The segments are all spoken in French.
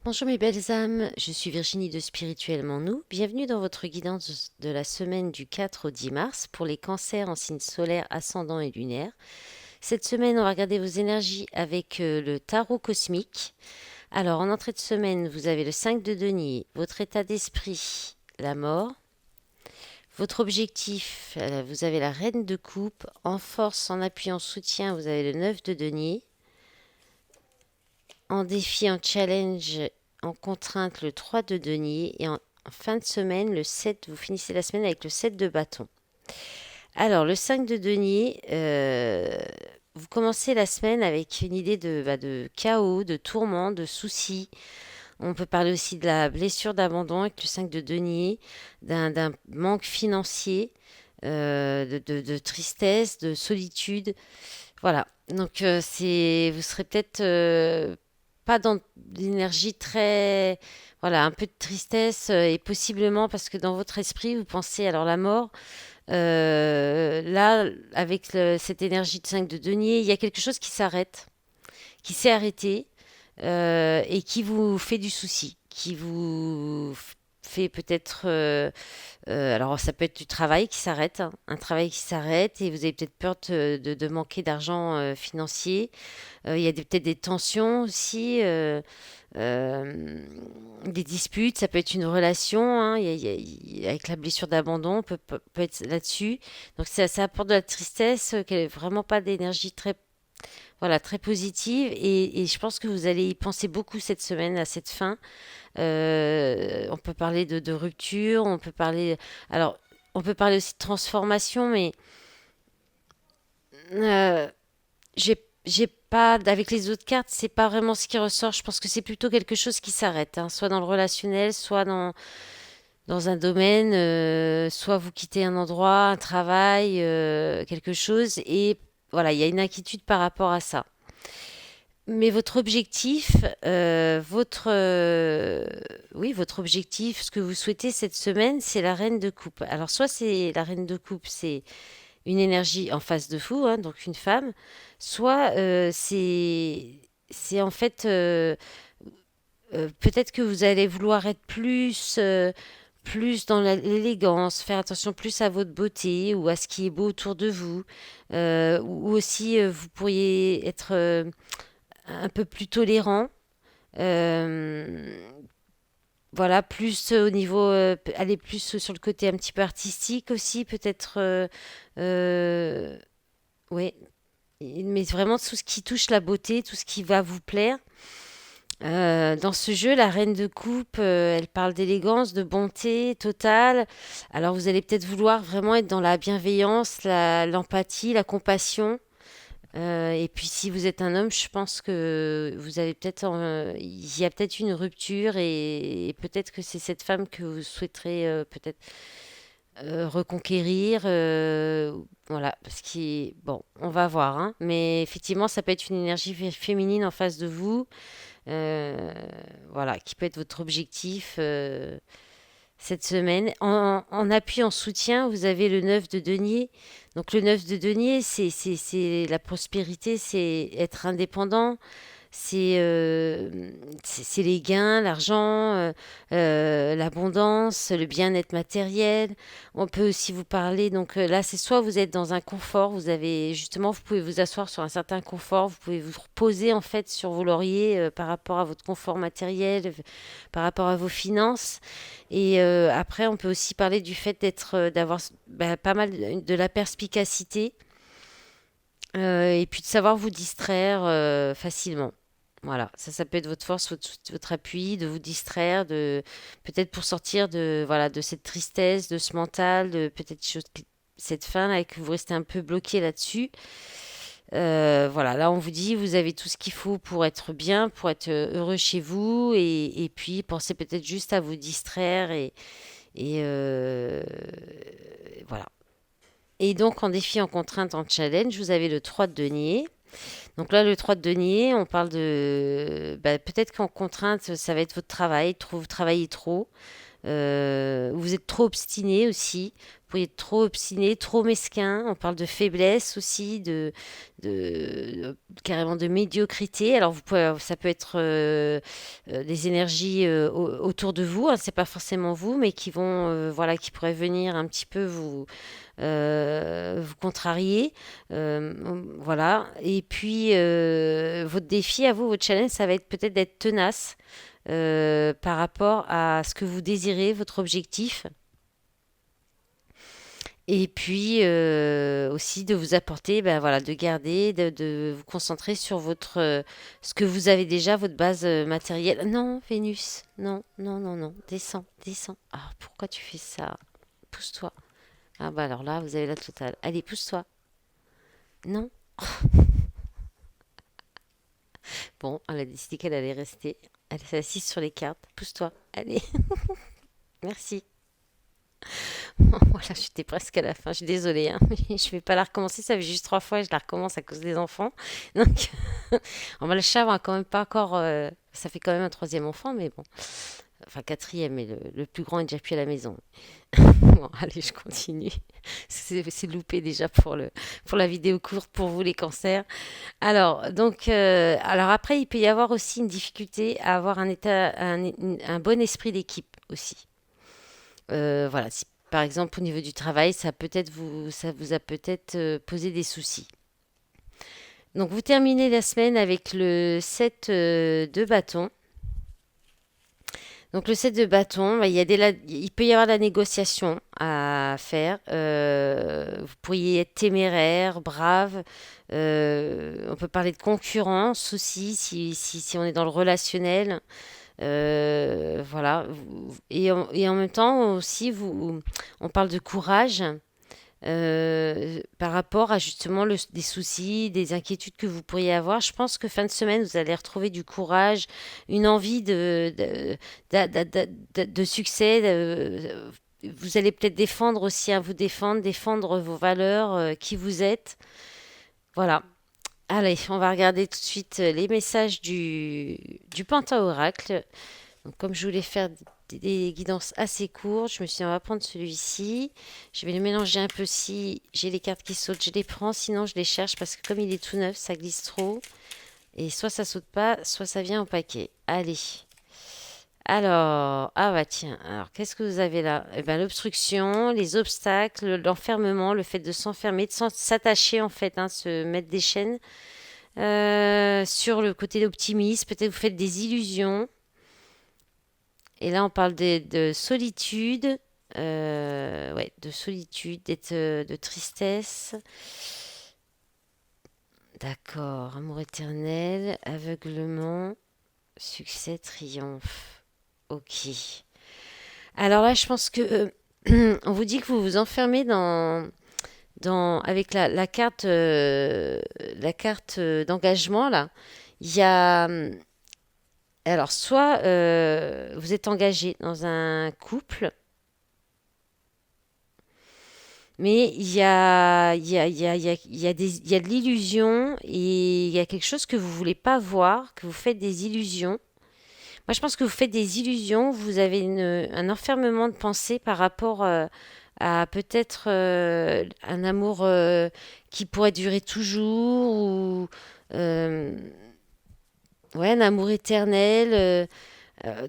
Bonjour mes belles âmes, je suis Virginie de Spirituellement Nous. Bienvenue dans votre guidance de la semaine du 4 au 10 mars pour les cancers en signe solaire, ascendant et lunaire. Cette semaine, on va regarder vos énergies avec le tarot cosmique. Alors, en entrée de semaine, vous avez le 5 de denier, votre état d'esprit, la mort. Votre objectif, vous avez la reine de coupe. En force, en appui, en soutien, vous avez le 9 de denier. En défi, en challenge, en contrainte, le 3 de denier. Et en fin de semaine, le 7, vous finissez la semaine avec le 7 de bâton. Alors, le 5 de denier, vous commencez la semaine avec une idée de chaos, de tourment, de soucis. On peut parler aussi de la blessure d'abandon avec le 5 de denier, d'un manque financier, de tristesse, de solitude. Voilà. Donc, vous serez peut-être pas dans l'énergie très, voilà, un peu de tristesse et possiblement parce que dans votre esprit, vous pensez alors la mort. Là, avec cette énergie de 5 de denier, il y a quelque chose qui s'arrête, qui s'est arrêté et qui vous fait du souci, qui vous fait peut-être alors ça peut être du travail qui s'arrête, hein, un travail qui s'arrête et vous avez peut-être peur de manquer d'argent financier. Il y a peut-être des tensions aussi, euh, des disputes, ça peut être une relation, hein, avec la blessure d'abandon, peut être là-dessus. Donc ça apporte de la tristesse, qu'elle n'est vraiment pas d'énergie très, voilà, très positive et je pense que vous allez y penser beaucoup cette semaine à cette fin. On peut parler de rupture, alors, on peut parler aussi de transformation, mais euh, j'ai pas, avec les autres cartes, c'est pas vraiment ce qui ressort. Je pense que c'est plutôt quelque chose qui s'arrête, hein, soit dans le relationnel, soit dans un domaine, soit vous quittez un endroit, un travail, quelque chose, et voilà, il y a une inquiétude par rapport à ça. Mais votre objectif, oui, votre objectif, ce que vous souhaitez cette semaine, c'est la reine de coupe. Alors, soit c'est la reine de coupe, c'est une énergie en face de vous, hein, donc une femme, soit c'est en fait peut-être que vous allez vouloir être plus dans l'élégance, faire attention plus à votre beauté ou à ce qui est beau autour de vous, ou aussi vous pourriez être un peu plus tolérant. Euh, voilà, plus au niveau, aller plus sur le côté un petit peu artistique aussi, peut-être. Ouais, mais vraiment tout ce qui touche la beauté, tout ce qui va vous plaire. Dans ce jeu, la reine de coupe, elle parle d'élégance, de bonté totale. Alors vous allez peut-être vouloir vraiment être dans la bienveillance, l'empathie, la compassion. Et puis si vous êtes un homme, je pense que vous avez peut-être, il y a peut-être une rupture et peut-être que c'est cette femme que vous souhaiterez peut-être reconquérir. Voilà, parce que bon, on va voir, hein, mais effectivement, ça peut être une énergie féminine en face de vous, euh, voilà, qui peut être votre objectif cette semaine. En appui, en soutien, vous avez le 9 de denier. Donc le 9 de denier, c'est la prospérité, c'est être indépendant, c'est les gains, l'argent, l'abondance, le bien-être matériel. On peut aussi vous parler, donc là, c'est soit vous êtes dans un confort, vous avez justement, vous pouvez vous asseoir sur un certain confort, vous pouvez vous reposer en fait sur vos lauriers par rapport à votre confort matériel, par rapport à vos finances. Et après, on peut aussi parler du fait d'avoir pas mal de la perspicacité et puis de savoir vous distraire facilement. Voilà, ça peut être votre force, votre appui, de vous distraire, de peut-être pour sortir de voilà de cette tristesse, de ce mental, de peut-être cette fin là et que vous restez un peu bloqué là-dessus. Voilà, là on vous dit vous avez tout ce qu'il faut pour être bien, pour être heureux chez vous et puis pensez peut-être juste à vous distraire et voilà. Et donc en défi, en contrainte, en challenge, vous avez le 3 de denier. Donc là, le 3 de denier, on parle de... peut-être qu'en contrainte, ça va être votre travail, trop, vous travaillez trop. Vous êtes trop obstiné aussi. Vous pourriez être trop obstiné, trop mesquin. On parle de faiblesse aussi, carrément de médiocrité. Alors ça peut être des énergies autour de vous, hein, c'est pas forcément vous, mais qui vont, voilà, qui pourraient venir un petit peu vous contrarier. Voilà. Et puis, votre défi à vous, votre challenge, ça va être peut-être d'être tenace par rapport à ce que vous désirez, votre objectif. Et puis aussi de vous apporter, ben voilà, de garder, de vous concentrer sur ce que vous avez déjà, votre base matérielle. Non, Vénus, non, non, non, non, descends, descends. Ah, pourquoi tu fais ça? Pousse-toi. Ah bah alors là, vous avez la totale. Allez, pousse-toi. Non. Bon, elle a décidé qu'elle allait rester. Elle s'est assise sur les cartes. Pousse-toi. Allez, merci. Voilà, j'étais presque à la fin. Je suis désolée, hein. Je vais pas la recommencer. Ça fait juste 3 fois et je la recommence à cause des enfants. Donc, le chat va quand même pas encore. Ça fait quand même un troisième enfant, mais bon. Enfin, quatrième, mais le plus grand est déjà plus à la maison. Bon, allez, je continue. C'est loupé déjà pour la vidéo courte pour vous, les cancers. Alors après, il peut y avoir aussi une difficulté à avoir un bon esprit d'équipe aussi. Voilà, si par exemple au niveau du travail, ça vous a peut-être posé des soucis. Donc vous terminez la semaine avec le 7 de bâton. Donc le 7 de bâton, bah, il peut y avoir de la négociation à faire. Vous pourriez être téméraire, brave. On peut parler de concurrence aussi si on est dans le relationnel. Voilà. Et en même temps aussi, on parle de courage par rapport à justement des soucis, des inquiétudes que vous pourriez avoir. Je pense que fin de semaine, vous allez retrouver du courage, une envie de succès. Vous allez peut-être défendre aussi, à vous défendre vos valeurs, qui vous êtes. Voilà. Allez, on va regarder tout de suite les messages du Pentaoracle. Donc, comme je voulais faire des guidances assez courtes, je me suis dit, on va prendre celui-ci. Je vais le mélanger un peu si j'ai les cartes qui sautent, je les prends. Sinon, je les cherche parce que comme il est tout neuf, ça glisse trop. Et soit ça saute pas, soit ça vient en paquet. Allez. Alors, ah bah tiens, alors qu'est-ce que vous avez là? Eh ben, l'obstruction, les obstacles, l'enfermement, le fait de s'enfermer, de s'attacher en fait, hein, se mettre des chaînes. Sur le côté d'optimisme, peut-être vous faites des illusions. Et là, on parle de solitude, ouais, de solitude, de tristesse. D'accord, amour éternel, aveuglement, succès, triomphe. Ok. Alors là, je pense que on vous dit que vous vous enfermez avec la carte d'engagement là. Il y a alors soit vous êtes engagé dans un couple, mais il y a de l'illusion et il y a quelque chose que vous voulez pas voir, que vous faites des illusions. Moi, je pense que vous faites des illusions, vous avez un enfermement de pensée par rapport à peut-être un amour qui pourrait durer toujours ou euh, ouais, un amour éternel. Euh,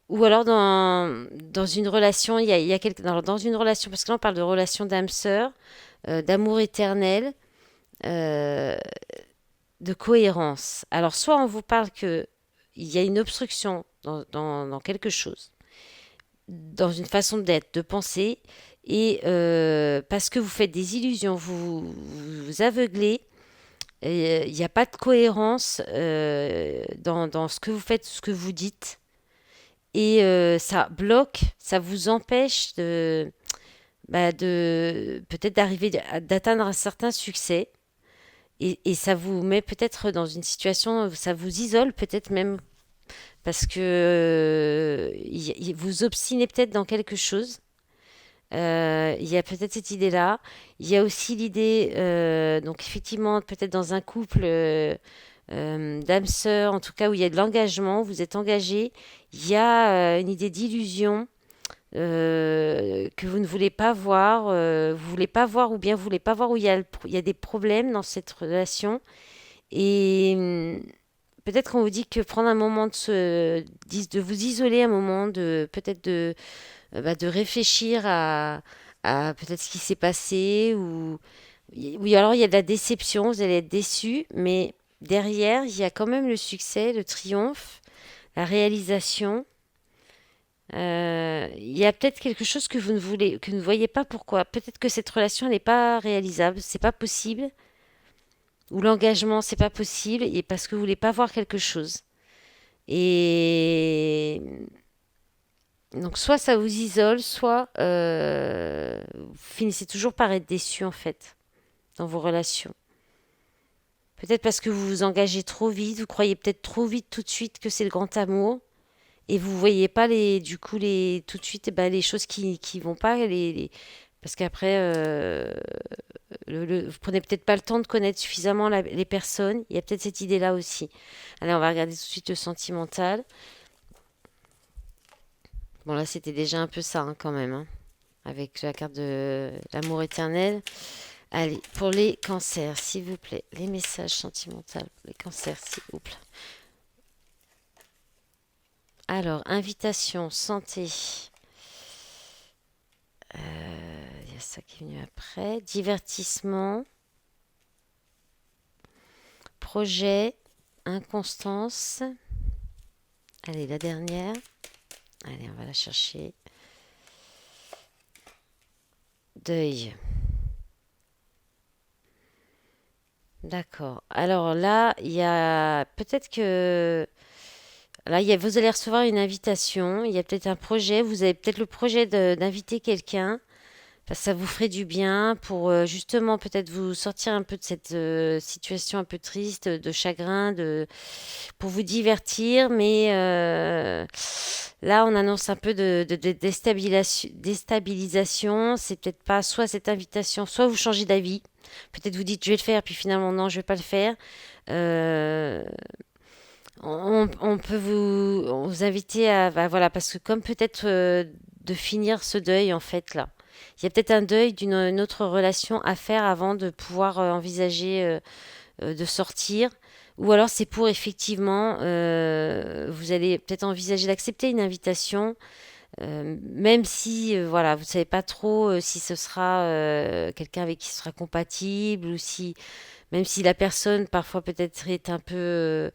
ou alors dans une relation, il y a dans une relation, parce que là on parle de relation d'âme sœur, d'amour éternel, euh, de cohérence. Alors soit on vous parle que il y a une obstruction dans quelque chose, dans une façon d'être, de penser, et parce que vous faites des illusions, vous aveuglez, il n'y a pas de cohérence dans ce que vous faites, ce que vous dites. Et ça bloque, ça vous empêche de peut-être d'atteindre un certain succès. Et ça vous met peut-être dans une situation, ça vous isole peut-être même parce que vous obstinez peut-être dans quelque chose. Il y a peut-être cette idée-là. Il y a aussi l'idée, donc effectivement, peut-être dans un couple d'âme sœur, en tout cas où il y a de l'engagement, vous êtes engagé. Il y a une idée d'illusion, que vous ne voulez pas voir, vous voulez pas voir ou bien vous voulez pas voir où il y a des problèmes dans cette relation. Et peut-être qu'on vous dit que prendre un moment de vous isoler un moment, de peut-être de réfléchir à peut-être ce qui s'est passé ou oui, alors il y a de la déception, vous allez être déçu, mais derrière, il y a quand même le succès, le triomphe, la réalisation. Il y a peut-être quelque chose que vous ne voulez, que vous ne voyez pas pourquoi. Peut-être que cette relation n'est pas réalisable, c'est pas possible, ou l'engagement c'est pas possible, et parce que vous voulez pas voir quelque chose. Et donc soit ça vous isole, soit vous finissez toujours par être déçu en fait dans vos relations. Peut-être parce que vous vous engagez trop vite, vous croyez peut-être trop vite tout de suite que c'est le grand amour. Et vous voyez pas du coup tout de suite les choses qui vont pas parce qu'après vous prenez peut-être pas le temps de connaître suffisamment les personnes. Il y a peut-être cette idée-là aussi. Allez, on va regarder tout de suite le sentimental. Bon là c'était déjà un peu ça hein, quand même hein, avec la carte de l'amour éternel. Allez, pour les cancers, s'il vous plaît, les messages sentimentaux, les cancers, s'il vous plaît. Alors, invitation, santé. Il y a ça qui est venu après. Divertissement, projet, inconstance. Allez, la dernière. Allez, on va la chercher. Deuil. D'accord. Alors là, il y a peut-être que là, vous allez recevoir une invitation. Il y a peut-être un projet. Vous avez peut-être le projet d'inviter quelqu'un. Parce que ça vous ferait du bien pour justement peut-être vous sortir un peu de cette situation un peu triste, de chagrin, pour vous divertir. Mais là, on annonce un peu de déstabilisation. C'est peut-être pas soit cette invitation, soit vous changez d'avis. Peut-être vous dites je vais le faire, puis finalement non, je vais pas le faire. Euh, on peut vous inviter à, bah, voilà, parce que comme peut-être de finir ce deuil en fait là. Il y a peut-être un deuil d'une une autre relation à faire avant de pouvoir envisager de sortir. Ou alors c'est pour effectivement, vous allez peut-être envisager d'accepter une invitation, même si voilà, vous savez pas trop si ce sera quelqu'un avec qui ce sera compatible ou si, même si la personne parfois peut-être est un peu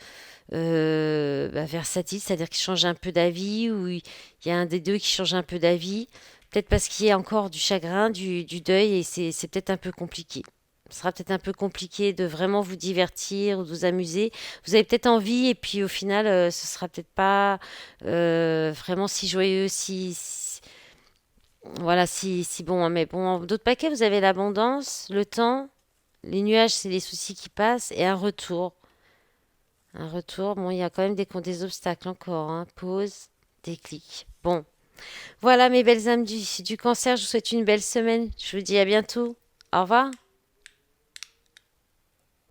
versatile, c'est-à-dire qu'il change un peu d'avis ou il y a un des deux qui change un peu d'avis. Peut-être parce qu'il y a encore du chagrin, du deuil et c'est peut-être un peu compliqué. Ce sera peut-être un peu compliqué de vraiment vous divertir ou de vous amuser. Vous avez peut-être envie et puis au final, ce sera peut-être pas vraiment si joyeux, voilà, si bon. Hein. Mais bon, d'autres paquets, vous avez l'abondance, le temps, les nuages, c'est les soucis qui passent et un retour. Un retour, bon, il y a quand même des obstacles encore. Hein. Pause, déclic. Bon, voilà mes belles âmes du cancer, je vous souhaite une belle semaine. Je vous dis à bientôt. Au revoir.